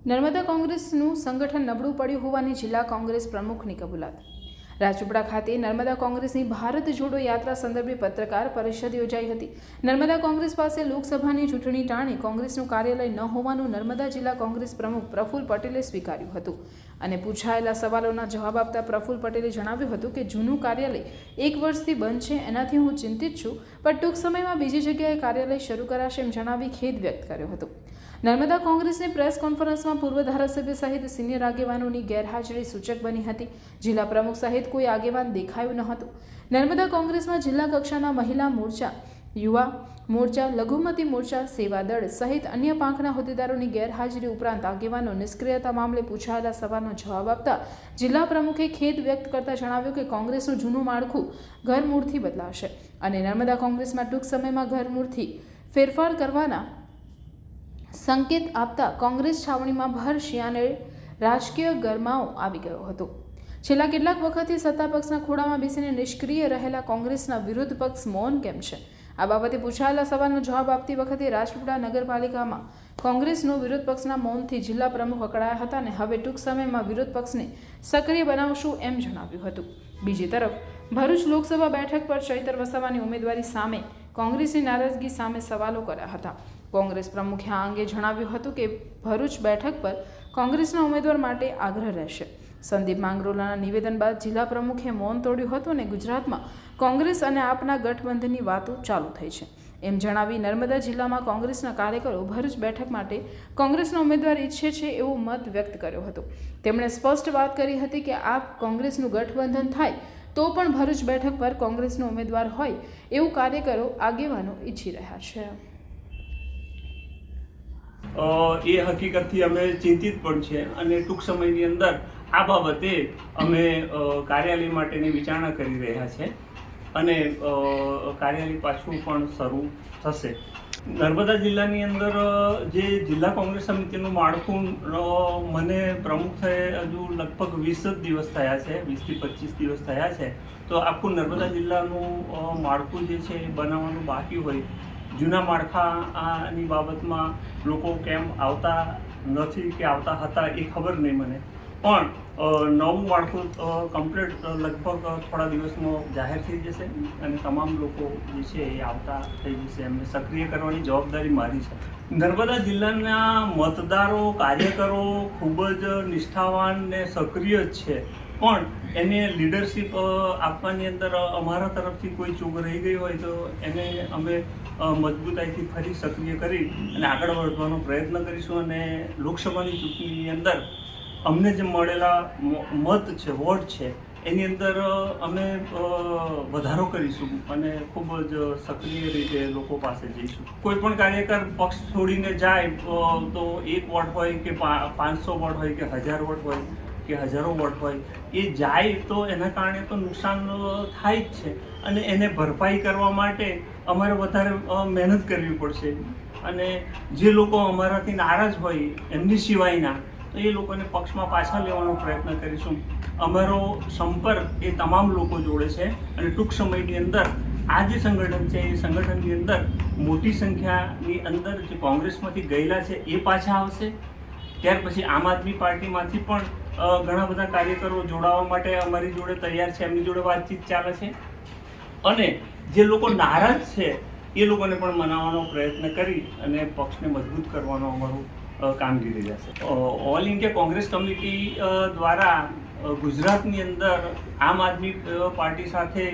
નર્મદા કોંગ્રેસનું સંગઠન નબળું પડ્યું હોવાની જિલ્લા કોંગ્રેસ પ્રમુખની કબૂલાત. રાજપીપળા ખાતે નર્મદા કોંગ્રેસની ભારત જોડો યાત્રા સંદર્ભે પત્રકાર પરિષદ યોજાઈ હતી. નર્મદા કોંગ્રેસ પાસે લોકસભાની ચૂંટણી ટાણે કોંગ્રેસનું કાર્યાલય ન હોવાનું નર્મદા જિલ્લા કોંગ્રેસ પ્રમુખ પ્રફુલ પટેલે સ્વીકાર્યું હતું અને પૂછાયેલા સવાલોના જવાબ આપતા પ્રફુલ પટેલે જણાવ્યું હતું કે જૂનું કાર્યાલય 1 વર્ષથી બંધ છે, એનાથી હું ચિંતિત છું, પણ ટૂંક સમયમાં બીજી જગ્યાએ કાર્યાલય શરૂ કરાશે એમ જણાવી ખેદ વ્યક્ત કર્યો હતો. નર્મદા કોંગ્રેસની પ્રેસ કોન્ફરન્સમાં પૂર્વ ધારાસભ્ય સહિત સિનિયર આગેવાનોની ગેરહાજરી સૂચક બની હતી. જિલ્લા પ્રમુખ સહિત કોઈ આગેવાન દેખાયું ન હતું. નર્મદા કોંગ્રેસમાં જિલ્લા કક્ષાના મહિલા મોરચા, યુવા મોરચા, લઘુમતી મોરચા, સેવા દળ સહિત અન્ય પાંખના હોદ્દેદારોની ગેરહાજરી ઉપરાંત આગેવાનો નિષ્ક્રિયતા મામલે પૂછાયેલા સવાલનો જવાબ આપતા જિલ્લા પ્રમુખે ખેદ વ્યક્ત કરતા જણાવ્યું કે કોંગ્રેસનું જૂનું માળખું ઘરમૂળથી બદલાશે અને નર્મદા કોંગ્રેસમાં ટૂંક સમયમાં ઘરમૂળથી ફેરફાર કરવાના સંકેત આપતા કોંગ્રેસ છાવણીમાં ભર શિયાળે રાજકીય ગરમાવો આવી ગયો હતો. છેલ્લા કેટલાક વખતથી સત્તા પક્ષના ખોળામાં બેસીને નિષ્ક્રિય રહેલા કોંગ્રેસના વિરોધ પક્ષ મૌન કેમ છે? આ બાબતે પૂછાયેલા સવાલનો જવાબ આપતી વખતે રાજપીપળા નગરપાલિકામાં કોંગ્રેસનો વિરોધ પક્ષના મૌનથી જિલ્લા પ્રમુખ અકળાયા હતા અને હવે ટૂંક સમયમાં વિરોધ પક્ષને સક્રિય બનાવશું એમ જણાવ્યું હતું. બીજી તરફ ભરૂચ લોકસભા બેઠક પર ચૈતર વસાવાની ઉમેદવારી સામે કોંગ્રેસની નારાજગી સામે સવાલો કર્યા હતા. કોંગ્રેસ પ્રમુખે આ અંગે જણાવ્યું હતું કે ભરૂચ બેઠક પર કોંગ્રેસના ઉમેદવાર માટે આગ્રહ રહેશે. સંદીપ માંગરોલાના નિવેદન બાદ જિલ્લા પ્રમુખે મૌન તોડ્યું હતું અને ગુજરાતમાં કોંગ્રેસ અને આપના ગઠબંધનની વાતો ચાલુ થઈ છે એમ જણાવી નર્મદા જિલ્લામાં કોંગ્રેસના કાર્યકરો ભરૂચ બેઠક માટે કોંગ્રેસનો ઉમેદવાર ઈચ્છે છે એવો મત વ્યક્ત કર્યો હતો. તેમણે સ્પષ્ટ વાત કરી હતી કે આપ કોંગ્રેસનું ગઠબંધન થાય તો પણ ભરૂચ બેઠક પર કોંગ્રેસનો ઉમેદવાર હોય એવું કાર્યકરો આગેવાનો ઈચ્છી રહ્યા છે. એ હકીકતથી અમે ચિંતિત પણ છે અને ટૂંક સમયની અંદર આ બાબતે અમે કાર્યાલય માટેની વિચારણા કરી રહ્યા છે અને કાર્યાલય પાછું પણ શરૂ થશે. નર્મદા જિલ્લાની અંદર જે જિલ્લા કોંગ્રેસ સમિતિનું માળખું મને પ્રમુખ થયે હજુ લગભગ 20 જ દિવસ થયા છે, 20 થી 25 દિવસ થયા છે. તો આખું નર્મદા જિલ્લાનું માળખું જે છે એ બનાવવાનું બાકી હોય. જૂના માળખાની બાબતમાં લોકો કેમ આવતા નથી કે આવતા હતા એ ખબર નહીં મને, પણ નવું માળખું કમ્પ્લીટ લગભગ થોડા દિવસમાં જાહેર થઈ જશે અને તમામ લોકો જે છે એ આવતા થઈ જશે. એમને સક્રિય કરવાની જવાબદારી મારી છે. નર્મદા જિલ્લાના મતદારો, કાર્યકરો ખૂબ જ નિષ્ઠાવાન ને સક્રિય જ છે, પણ એને લીડરશિપ આપવાની અંદર અમારા તરફથી કોઈ ચૂક રહી ગઈ હોય તો એને અમે મજબૂતાઈથી ફરી સક્રિય કરી અને આગળ વધવાનો પ્રયત્ન કરીશું અને લોકસભાની ચૂંટણીની અંદર અમને જે મળેલા મત છે, વોટ છે, એની અંદર અમે વધારો કરીશું અને ખૂબ જ સક્રિય રીતે લોકો પાસે જઈશું. કોઈ પણ કાર્યકર પક્ષ છોડીને જાય તો 1 વોટ હોય કે 500 વોટ હોય કે 1000 વોટ હોય કે હજારો વોટ હોય, એ જાય તો એના કારણે તો નુકસાન થાય જ છે અને એને ભરપાઈ કરવા માટે અમારે વધારે મહેનત કરવી પડશે અને જે લોકો અમારાથી નારાજ હોય એમની સિવાયના તો એ લોકોને પક્ષમાં પાછા લેવાનો પ્રયત્ન કરીશું. અમારો સંપર્ક એ તમામ લોકો જોડે છે અને ટૂંક સમયની અંદર આ જે સંગઠન છે એ સંગઠનની અંદર મોટી સંખ્યાની અંદર જે કોંગ્રેસમાંથી ગયેલા છે એ પાછા આવશે. ત્યાર પછી આમ આદમી પાર્ટીમાંથી પણ ઘણા બધા કાર્યકરો જોડાવા માટે અમારી જોડે તૈયાર છે, એમની જોડે વાતચીત ચાલે છે અને જે લોકો નારાજ છે એ લોકોને પણ મનાવવાનો પ્રયત્ન કરી અને પક્ષને મજબૂત કરવાનો અમારું કામગીરી રહેશે. ઓલ ઇન્ડિયા કોંગ્રેસ કમિટી દ્વારા ગુજરાતની અંદર આમ આદમી પાર્ટી સાથે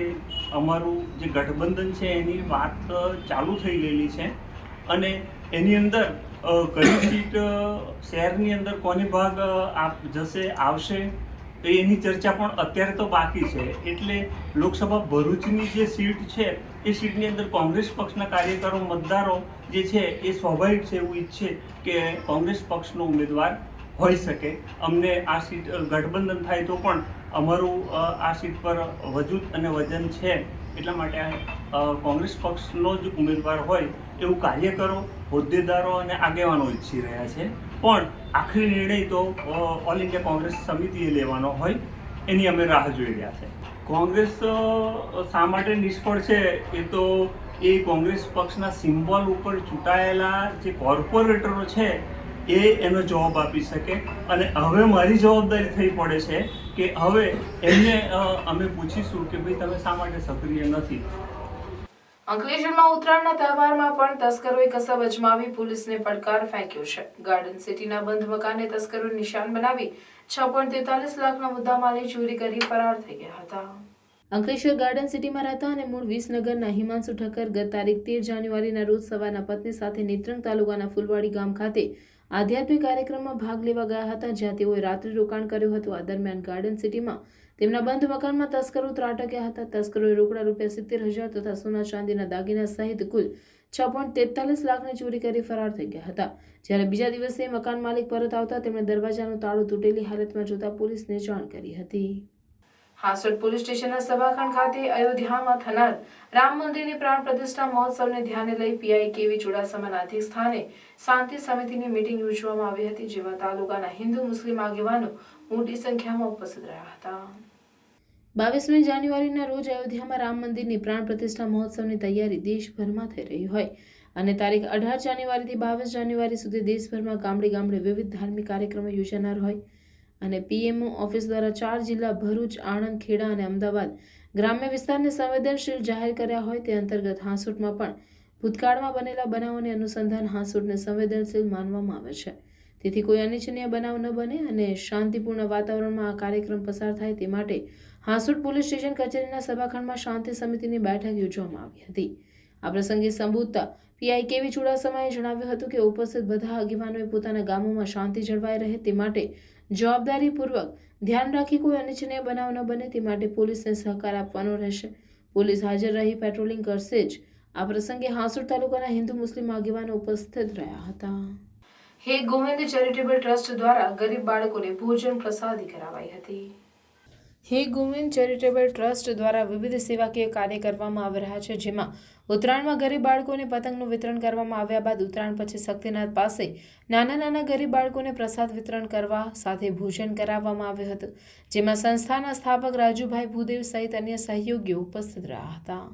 અમારું જે ગઠબંધન છે એની વાત ચાલુ થઈ ગયેલી છે અને એની અંદર કઈ સીટ શહેરની અંદર કોની ભાગ જશે આવશે એની ચર્ચા પણ અત્યારે તો બાકી છે. એટલે લોકસભા ભરૂચની જે સીટ છે એ સીટની અંદર કોંગ્રેસ પક્ષના કાર્યકરો મતદારો જે છે એ સ્વાભાવિક છે એવું ઈચ્છે કે કોંગ્રેસ પક્ષનો ઉમેદવાર હોઈ શકે. અમને આ સીટ ગઠબંધન થાય તો પણ અમારું આ સીટ પર વજૂદ અને વજન છે, એટલા માટે કોંગ્રેસ પક્ષનો જ ઉમેદવાર હોય એવું કાર્યકરો, હોદ્દેદારો અને આગેવાનો ઈચ્છી રહ્યા છે. પણ આખરી નિર્ણય તો ઓલ ઇન્ડિયા કોંગ્રેસ સમિતિએ લેવાનો હોય એની અમે રાહ જોઈ રહ્યા છે. કોંગ્રેસ શા માટે નિષ્ફળ છે એ તો એ કોંગ્રેસ પક્ષના સિમ્બોલ ઉપર ચૂંટાયેલા જે કોર્પોરેટરો છે એ એનો જવાબ આપી શકે અને હવે મારી જવાબદારી થઈ પડે છે કે હવે એમને અમે પૂછીશું કે ભાઈ તમે શા માટે સક્રિય નથી. અંકલેશ્વરમાં ઉત્તરાયણના તહેવારમાં પણ તસ્કરોએ કસબ અજમાવી પોલીસને પડકાર ફેંક્યો છે. ગાર્ડન સિટીના બંધ મકાનને તસ્કરોએ નિશાન બનાવી 6.43 લાખના મુદ્દામાલની ચોરી કરી ફરાર થઈ ગયા હતા. અંકલેશ્વર ગાર્ડન સિટીમાં રહેતા અને મૂળ વિસનગરના હિમાંશુ ઠક્કર ગત તારીખ 13 જાન્યુઆરીના રોજ સવારના પત્ની સાથે નેત્રંગ તાલુકાના ફૂલવાડી ગામ ખાતે આધ્યાત્મિક કાર્યક્રમમાં ભાગ લેવા ગયા હતા, જ્યાં તેઓએ રાત્રિ રોકાણ કર્યું હતું. આ દરમિયાન ગાર્ડન સિટીમાં તેમના બંધ મકાનમાં તસ્કરો ત્રાટક્યા હતા. તસ્કરોએ રોકડા રૂપિયા 70,000 તથા સોના ચાંદીના દાગીના સહિત કુલ 6.43 લાખની ચોરી કરી ફરાર થઈ ગયા હતા. જ્યારે બીજા દિવસે મકાન માલિક પરત આવતા તેમણે દરવાજાનું તાળું તૂટેલી હાલતમાં જોતા પોલીસને જાણ કરી હતી. હાસોટ પોલીસ સ્ટેશનના સભાખંડ ખાતે અયોધ્યામાં થનાર રામ મંદિરની પ્રાણ પ્રતિષ્ઠા મહોત્સવને ધ્યાને લઈ પીઆઈ કેવી ચુડાસમાના અધ્યક્ષ સ્થાને શાંતિ સમિતિની મીટિંગ યોજવામાં આવી હતી, જેમાં તાલુકાના હિન્દુ મુસ્લિમ આગેવાનો મોટી સંખ્યામાં ઉપસ્થિત રહ્યા હતા. 22મી જાન્યુઆરીના રોજ અયોધ્યામાં રામ મંદિરની પ્રાણ પ્રતિષ્ઠા મહોત્સવની તૈયારી દેશભરમાં થઈ રહી હોય અને તારીખ 18 જાન્યુઆરીથી 22 જાન્યુઆરી સુધી દેશભરમાં ગામડે ગામડે વિવિધ ધાર્મિક કાર્યક્રમો યોજાનાર હોય અને પીએમઓ ઓફિસ દ્વારા 4 જિલ્લા ભરૂચ, આણંદ, ખેડા અને અમદાવાદ ગ્રામ્ય વિસ્તારને સંવેદનશીલ જાહેર કર્યા હોય તે અંતર્ગત હાંસોટમાં પણ ભૂતકાળમાં બનેલા બનાવોને અનુસંધાન હાંસોટને સંવેદનશીલ માનવામાં આવે છે. તેથી કોઈ અનિચ્છનીય બનાવ ન બને અને શાંતિપૂર્ણ વાતાવરણમાં આ કાર્યક્રમ પસાર થાય તે માટે હાંસોટ પોલીસ સ્ટેશન કચેરીના સભાખંડમાં શાંતિ સમિતિની બેઠક યોજવામાં આવી હતી. આ પ્રસંગે સંબોધતા પીઆઈ કેવી ચુડાસમાએ જણાવ્યું હતું કે ઉપસ્થિત બધા આગેવાનોએ પોતાના ગામોમાં શાંતિ જળવાઈ રહે તે માટે જવાબદારીપૂર્વક ધ્યાન રાખી કોઈ અનિચ્છનીય બનાવ ન બને તે માટે પોલીસને સહકાર આપવાનો રહેશે. પોલીસ હાજર રહી પેટ્રોલિંગ કરશે જ. આ પ્રસંગે હાંસોટ તાલુકાના હિન્દુ મુસ્લિમ આગેવાનો ઉપસ્થિત રહ્યા હતા. હે ગોવિંદ ચેરિટેબલ ટ્રસ્ટ દ્વારા ગરીબ બાળકોને ભોજન પ્રસાદી કરાવાઈ હતી. હે ગોવિંદ ચેરિટેબલ ટ્રસ્ટ દ્વારા વિવિધ સેવાકીય કાર્ય કરવામાં આવી રહ્યા છે, જેમાં ઉત્તરાયણમાં ગરીબ બાળકોને પતંગનું વિતરણ કરવામાં આવ્યા બાદ ઉત્તરાયણ પછી શક્તિનાથ પાસે નાના ગરીબ બાળકોને પ્રસાદ વિતરણ કરવા સાથે ભોજન કરાવવામાં આવ્યું હતું, જેમાં સંસ્થાના સ્થાપક રાજુભાઈ ભૂદેવ સહિત અન્ય સહયોગીઓ ઉપસ્થિત રહ્યા હતા.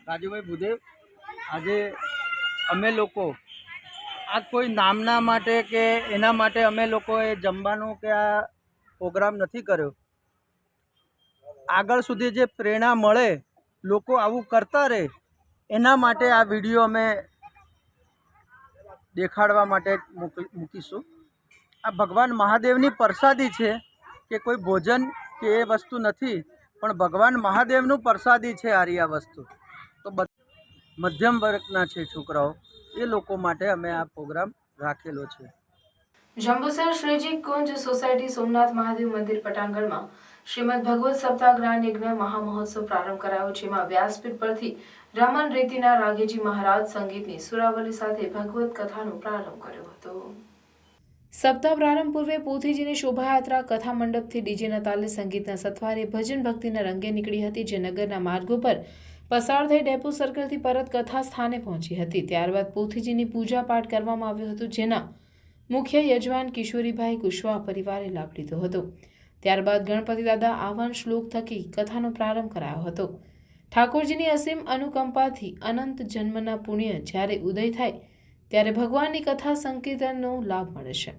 રાજુભાઈ ભૂદેવ, આજે અમે લોકો આ કોઈ નામના માટે કે એના માટે અમે લોકોએ જમવાનું કે આ પ્રોગ્રામ નથી કર્યો. આગળ સુધી જે પ્રેરણા મળે, લોકો આવું કરતા રહે, એના માટે આ વિડીયો અમે દેખાડવા માટે મૂકીશું. આ ભગવાન મહાદેવની પ્રસાદી છે કે કોઈ ભોજન કે એ વસ્તુ નથી, પણ ભગવાન મહાદેવનું પ્રસાદી છે આ વસ્તુ. તો મધ્યમ વર્ગના છે છોકરાઓ, એ લોકો માટે અમે આ પ્રોગ્રામ રાખેલો છે. જંબુસર શ્રીજી કુંજ સોસાયટી સોમનાથ મહાદેવ મંદિર પટાંગણમાં શ્રીમદ ભગવત સપ્તાહ જ્ઞાન યજ્ઞ મહામહોત્સવ પ્રારંભ કરાયો, જેમાં વ્યાસપીઠ પરથી રમણ રીતિના રાઘેજી મહારાજ સંગીતની સુરાવલી સાથે ભગવત કથાનો પ્રારંભ કર્યો હતો. સપ્તાહ પ્રારંભ પૂર્વે પોથીજીની શોભાયાત્રા કથા મંડપથી ડીજેના તાલે સંગીતના સથવારે ભજન ભક્તિના રંગે નીકળી હતી, જે નગરના માર્ગો પર પસાર થઈ ડેપો સર્કલથી પરત કથા સ્થાને પહોંચી હતી. ત્યારબાદ પોથીજીની પૂજા પાઠ કરવામાં આવ્યું હતું, જેના મુખ્ય યજમાન કિશોરીભાઈ કુશવાહ પરિવારે લાભ લીધો હતો. ત્યારબાદ ગણપતિ દાદા આહ્વાન શ્લોક થકી કથાનો પ્રારંભ કરાયો હતો. ઠાકોરજીની અસીમ અનુકંપાથી અનંત જન્મના પુણ્ય જ્યારે ઉદય થાય ત્યારે ભગવાનની કથા સંકીર્તનનો લાભ મળે છે.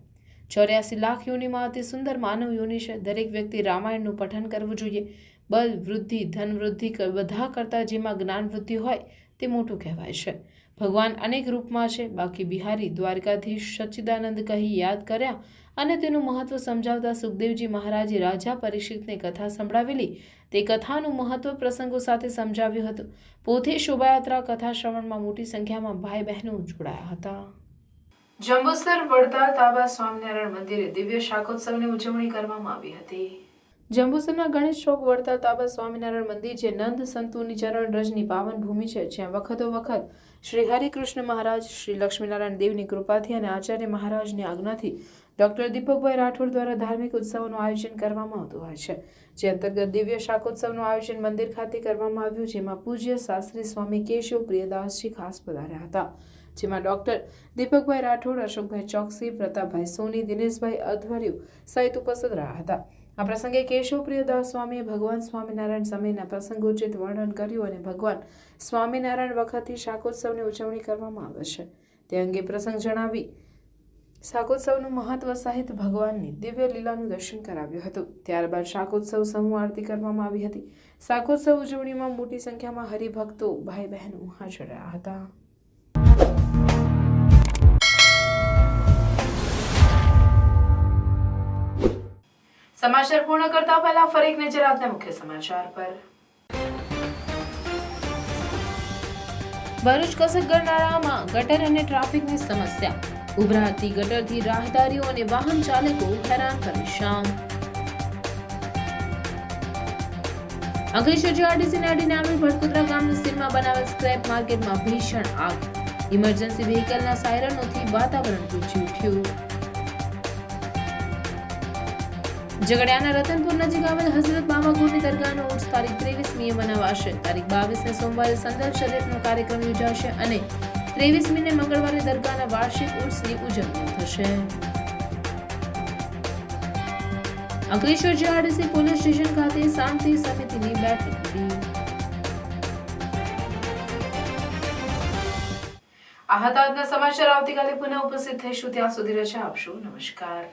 84 લાખ યોનિમાં અતિ સુંદર માનવ યોનિ છે. દરેક વ્યક્તિ રામાયણનું પઠન કરવું જોઈએ. બલ વૃદ્ધિ, ધન વૃદ્ધિ બધા કરતાં જેમાં જ્ઞાન વૃદ્ધિ હોય તે મોટું કહેવાય છે. ભગવાન અનેક રૂપમાં છે. બાકી બિહારી દ્વારકાધીશ સચ્ચિદાનંદ કહી યાદ કર્યા અને તેનું મહત્વ સમજાવતા સુખદેવજી મહારાજે રાજા પરીક્ષિતને કથા સંભળાવેલી. તે કથાનું મહત્વ પ્રસંગો સાથે સમજાવ્યું હતું. પોથી શોભાયાત્રા કથા શ્રવણમાં મોટી સંખ્યામાં ભાઈ બહેનો જોડાયા હતા. જંબુસર વડતાલ તાબા સ્વામિનારાયણ મંદિરે દિવ્ય શાકોત્સવની ઉજવણી કરવામાં આવી હતી. જંબુસરના ગણેશ ચોક વડતાલ તાબા સ્વામિનારાયણ મંદિર જે નંદ સંતોની ચરણ રજની પાવન ભૂમિ છે, જ્યાં વખતો વખત શ્રી હરિકૃષ્ણ મહારાજ, શ્રી લક્ષ્મીનારાયણ દેવની કૃપાથી અને આચાર્ય મહારાજની આજ્ઞાથી ડૉક્ટર દીપકભાઈ રાઠોડ દ્વારા ધાર્મિક ઉત્સવોનું આયોજન કરવામાં આવતું હોય છે. જે અંતર્ગત દિવ્ય શાકોત્સવનું આયોજન મંદિર ખાતે કરવામાં આવ્યું, જેમાં પૂજ્ય શાસ્ત્રી સ્વામી કેશવ પ્રિયદાસજી ખાસ પધાર્યા હતા. જેમાં ડૉક્ટર દીપકભાઈ રાઠોડ, અશોકભાઈ ચોકસી, પ્રતાપભાઈ સોની, દિનેશભાઈ અધવર્યુ સહિત ઉપસ્થિત રહ્યા હતા. આ પ્રસંગે કેશવ પ્રિયદાસ સ્વામીએ ભગવાન સ્વામિનારાયણ સમયના પ્રસંગોચિત વર્ણન કર્યું અને ભગવાન સ્વામિનારાયણ વખતથી શાકોત્સવની ઉજવણી કરવામાં આવે છે તે અંગે પ્રસંગ જણાવી શાકોત્સવનું મહત્વ સહિત ભગવાનની દિવ્ય લીલાનું દર્શન કરાવ્યું હતું. ત્યારબાદ શાકોત્સવ સમૂહ આરતી કરવામાં આવી હતી. શાકોત્સવ ઉજવણીમાં મોટી સંખ્યામાં હરિભક્તો, ભાઈ બહેનો હાજર રહ્યા હતા. સમાચાર પૂર્ણ કરતા પહેલા ફરી એક નજર આજના મુખ્ય સમાચાર પર. ભરૂચ કસક ગરનાળામાં ગટર અને ટ્રાફિકની સમસ્યા. ઉભરાતી ગટરથી રાહદારીઓ અને વાહન ચાલકો હેરાન પરેશાન. અંકલેશ્વર જીઆરડીસીને અડીને આવેલ ભટકુતરા ગામની સીમમાં બનાવેલ સ્ક્રેપ માર્કેટમાં ભીષણ આગ. ઇમરજન્સી વ્હીકલના સાયરનોથી વાતાવરણ ગુંજી ઉઠ્યું. ઝઘડિયાના રતનપુર નજીક આવેલ હઝરત બાવાગુરની દરગાહનો ઉર્સ તારીખ 23મીએ મનાવાશે. તારીખ 22ને સોમવારે સંદલ શરીફનો કાર્યક્રમ યોજાશે અને 23મીને મંગળવારે દરગાહના વાર્ષિક ઉર્સની ઉજવણી થશે. અંકલેશ્વર જીઆરડીસી પોલીસ સ્ટેશન ખાતે શાંતિ સમિતિની બેઠક મળી. આ હતા આજના સમાચાર. આવતીકાલે પુનઃ ઉપસ્થિત થઈશું. ત્યાં સુધી રજા આપશો. નમસ્કાર.